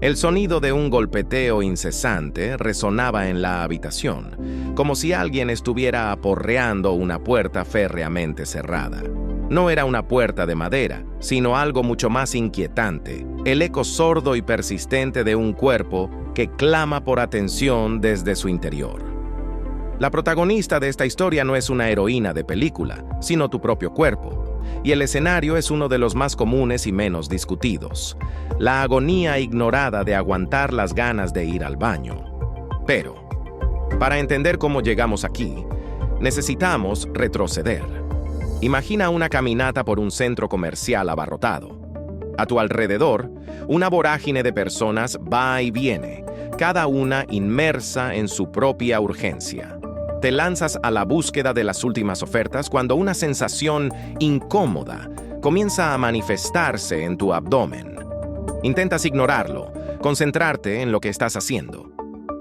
El sonido de un golpeteo incesante resonaba en la habitación, como si alguien estuviera aporreando una puerta férreamente cerrada. No era una puerta de madera, sino algo mucho más inquietante, el eco sordo y persistente de un cuerpo que clama por atención desde su interior. La protagonista de esta historia no es una heroína de película, sino tu propio cuerpo. Y el escenario es uno de los más comunes y menos discutidos: la agonía ignorada de aguantar las ganas de ir al baño. Pero, para entender cómo llegamos aquí, necesitamos retroceder. Imagina una caminata por un centro comercial abarrotado. A tu alrededor, una vorágine de personas va y viene, cada una inmersa en su propia urgencia. Te lanzas a la búsqueda de las últimas ofertas cuando una sensación incómoda comienza a manifestarse en tu abdomen. Intentas ignorarlo, concentrarte en lo que estás haciendo.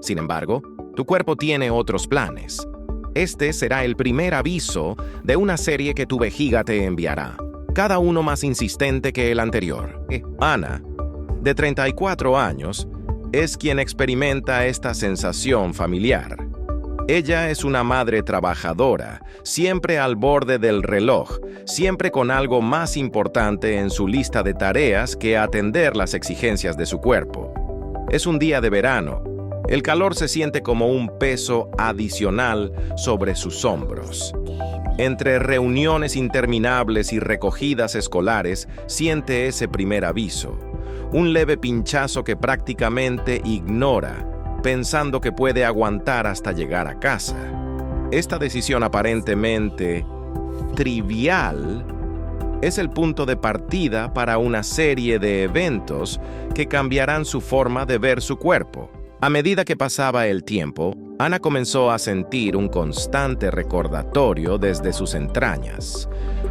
Sin embargo, tu cuerpo tiene otros planes. Este será el primer aviso de una serie que tu vejiga te enviará, cada uno más insistente que el anterior. Ana, de 34 años, es quien experimenta esta sensación familiar. Ella es una madre trabajadora, siempre al borde del reloj, siempre con algo más importante en su lista de tareas que atender las exigencias de su cuerpo. Es un día de verano. El calor se siente como un peso adicional sobre sus hombros. Entre reuniones interminables y recogidas escolares, siente ese primer aviso, un leve pinchazo que prácticamente ignora, pensando que puede aguantar hasta llegar a casa. Esta decisión aparentemente trivial es el punto de partida para una serie de eventos que cambiarán su forma de ver su cuerpo. A medida que pasaba el tiempo, Ana comenzó a sentir un constante recordatorio desde sus entrañas,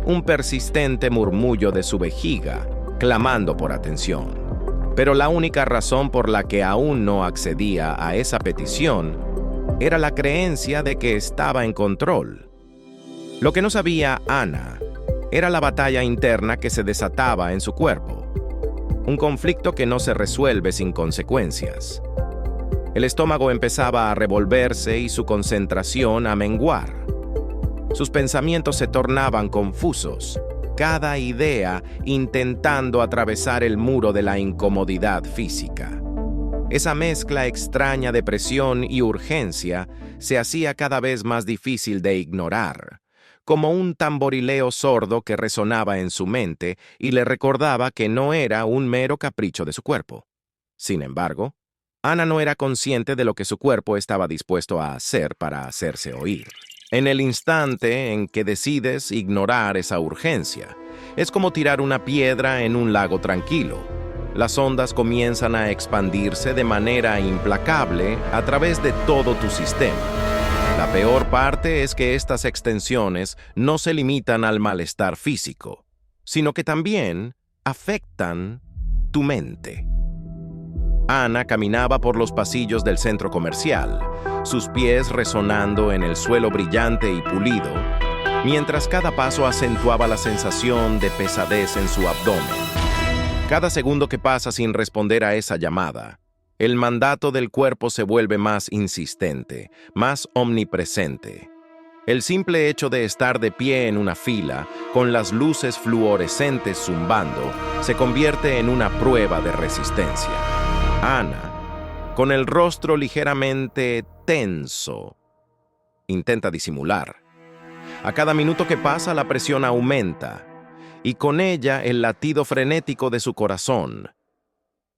un persistente murmullo de su vejiga, clamando por atención. Pero la única razón por la que aún no accedía a esa petición era la creencia de que estaba en control. Lo que no sabía Ana era la batalla interna que se desataba en su cuerpo, un conflicto que no se resuelve sin consecuencias. El estómago empezaba a revolverse y su concentración a menguar. Sus pensamientos se tornaban confusos, cada idea intentando atravesar el muro de la incomodidad física. Esa mezcla extraña de presión y urgencia se hacía cada vez más difícil de ignorar, como un tamborileo sordo que resonaba en su mente y le recordaba que no era un mero capricho de su cuerpo. Sin embargo, Ana no era consciente de lo que su cuerpo estaba dispuesto a hacer para hacerse oír. En el instante en que decides ignorar esa urgencia, es como tirar una piedra en un lago tranquilo. Las ondas comienzan a expandirse de manera implacable a través de todo tu sistema. La peor parte es que estas extensiones no se limitan al malestar físico, sino que también afectan tu mente. Ana caminaba por los pasillos del centro comercial, sus pies resonando en el suelo brillante y pulido, mientras cada paso acentuaba la sensación de pesadez en su abdomen. Cada segundo que pasa sin responder a esa llamada, el mandato del cuerpo se vuelve más insistente, más omnipresente. El simple hecho de estar de pie en una fila, con las luces fluorescentes zumbando, se convierte en una prueba de resistencia. Ana, con el rostro ligeramente tenso, intenta disimular. A cada minuto que pasa, la presión aumenta, y con ella el latido frenético de su corazón,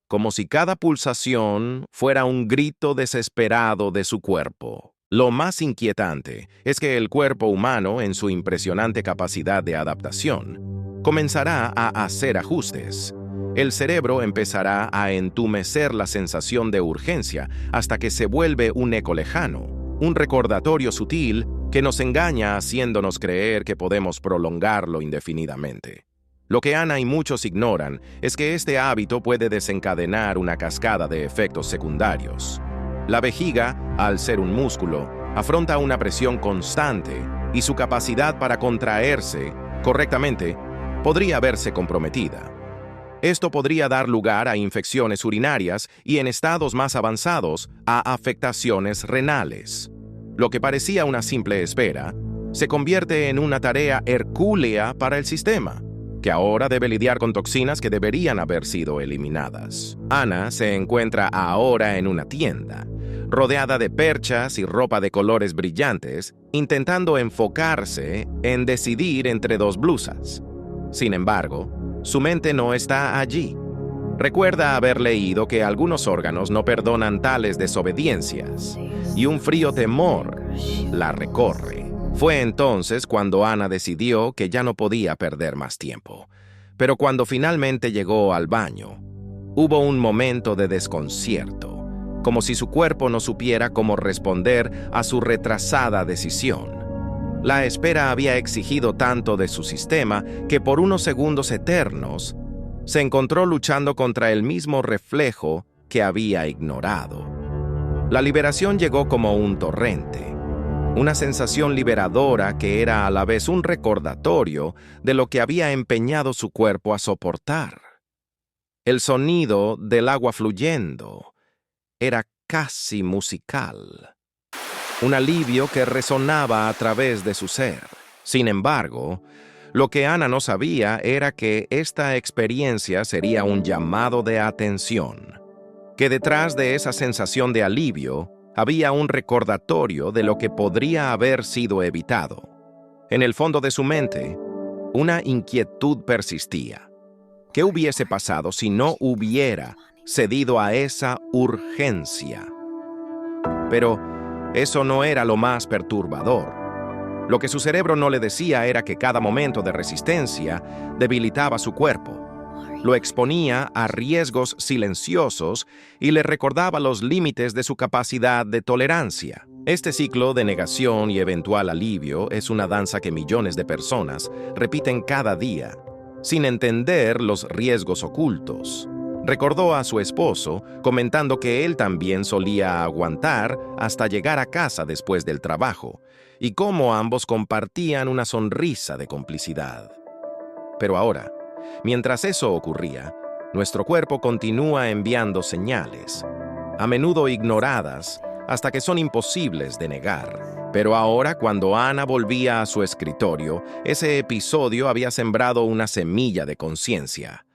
como si cada pulsación fuera un grito desesperado de su cuerpo. Lo más inquietante es que el cuerpo humano, en su impresionante capacidad de adaptación, comenzará a hacer ajustes. El cerebro empezará a entumecer la sensación de urgencia hasta que se vuelve un eco lejano, un recordatorio sutil que nos engaña haciéndonos creer que podemos prolongarlo indefinidamente. Lo que Ana y muchos ignoran es que este hábito puede desencadenar una cascada de efectos secundarios. La vejiga, al ser un músculo, afronta una presión constante y su capacidad para contraerse correctamente podría verse comprometida. Esto podría dar lugar a infecciones urinarias y, en estados más avanzados, a afectaciones renales. Lo que parecía una simple espera se convierte en una tarea hercúlea para el sistema, que ahora debe lidiar con toxinas que deberían haber sido eliminadas. Ana se encuentra ahora en una tienda, rodeada de perchas y ropa de colores brillantes, intentando enfocarse en decidir entre dos blusas. Sin embargo, su mente no está allí. Recuerda haber leído que algunos órganos no perdonan tales desobediencias, y un frío temor la recorre. Fue entonces cuando Ana decidió que ya no podía perder más tiempo. Pero cuando finalmente llegó al baño, hubo un momento de desconcierto, como si su cuerpo no supiera cómo responder a su retrasada decisión. La espera había exigido tanto de su sistema que por unos segundos eternos se encontró luchando contra el mismo reflejo que había ignorado. La liberación llegó como un torrente. Una sensación liberadora que era a la vez un recordatorio de lo que había empeñado su cuerpo a soportar. El sonido del agua fluyendo era casi musical. Un alivio que resonaba a través de su ser. Sin embargo, lo que Ana no sabía era que esta experiencia sería un llamado de atención, que detrás de esa sensación de alivio había un recordatorio de lo que podría haber sido evitado. En el fondo de su mente, una inquietud persistía. ¿Qué hubiese pasado si no hubiera cedido a esa urgencia? Pero eso no era lo más perturbador. Lo que su cerebro no le decía era que cada momento de resistencia debilitaba su cuerpo. Lo exponía a riesgos silenciosos y le recordaba los límites de su capacidad de tolerancia. Este ciclo de negación y eventual alivio es una danza que millones de personas repiten cada día, sin entender los riesgos ocultos. Recordó a su esposo, comentando que él también solía aguantar hasta llegar a casa después del trabajo, y cómo ambos compartían una sonrisa de complicidad. Pero ahora, mientras eso ocurría, nuestro cuerpo continúa enviando señales, a menudo ignoradas, hasta que son imposibles de negar. Pero ahora, cuando Ana volvía a su escritorio, ese episodio había sembrado una semilla de conciencia.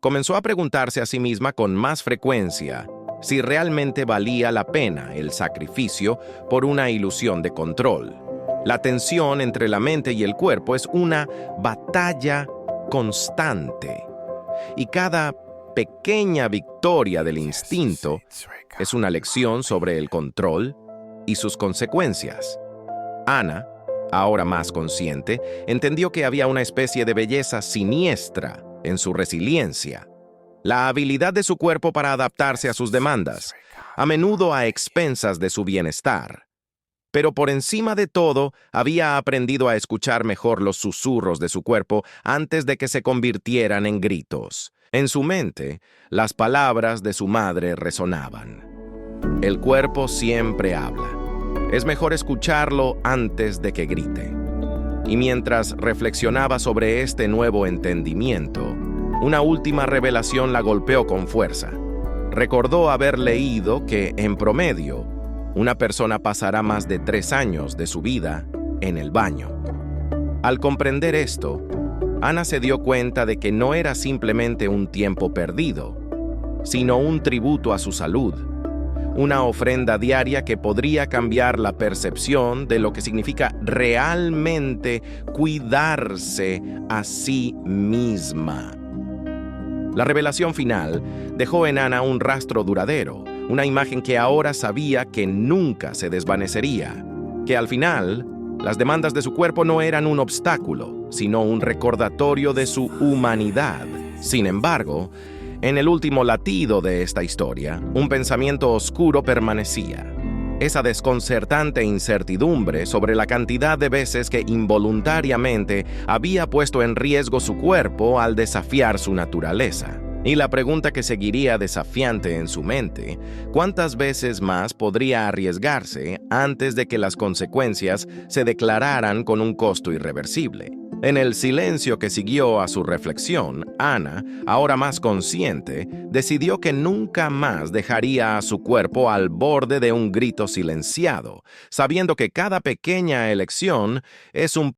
Comenzó a preguntarse a sí misma con más frecuencia si realmente valía la pena el sacrificio por una ilusión de control. La tensión entre la mente y el cuerpo es una batalla constante, y cada pequeña victoria del instinto es una lección sobre el control y sus consecuencias. Ana, ahora más consciente, entendió que había una especie de belleza siniestra en su resiliencia, la habilidad de su cuerpo para adaptarse a sus demandas, a menudo a expensas de su bienestar. Pero por encima de todo, había aprendido a escuchar mejor los susurros de su cuerpo antes de que se convirtieran en gritos. En su mente, las palabras de su madre resonaban. El cuerpo siempre habla. Es mejor escucharlo antes de que grite. Y mientras reflexionaba sobre este nuevo entendimiento, una última revelación la golpeó con fuerza. Recordó haber leído que, en promedio, una persona pasará más de 3 años de su vida en el baño. Al comprender esto, Ana se dio cuenta de que no era simplemente un tiempo perdido, sino un tributo a su salud, una ofrenda diaria que podría cambiar la percepción de lo que significa realmente cuidarse a sí misma. La revelación final dejó en Ana un rastro duradero, una imagen que ahora sabía que nunca se desvanecería, que al final, las demandas de su cuerpo no eran un obstáculo, sino un recordatorio de su humanidad. Sin embargo, en el último latido de esta historia, un pensamiento oscuro permanecía. Esa desconcertante incertidumbre sobre la cantidad de veces que involuntariamente había puesto en riesgo su cuerpo al desafiar su naturaleza. Y la pregunta que seguiría desafiante en su mente, ¿cuántas veces más podría arriesgarse antes de que las consecuencias se declararan con un costo irreversible? En el silencio que siguió a su reflexión, Ana, ahora más consciente, decidió que nunca más dejaría a su cuerpo al borde de un grito silenciado, sabiendo que cada pequeña elección es un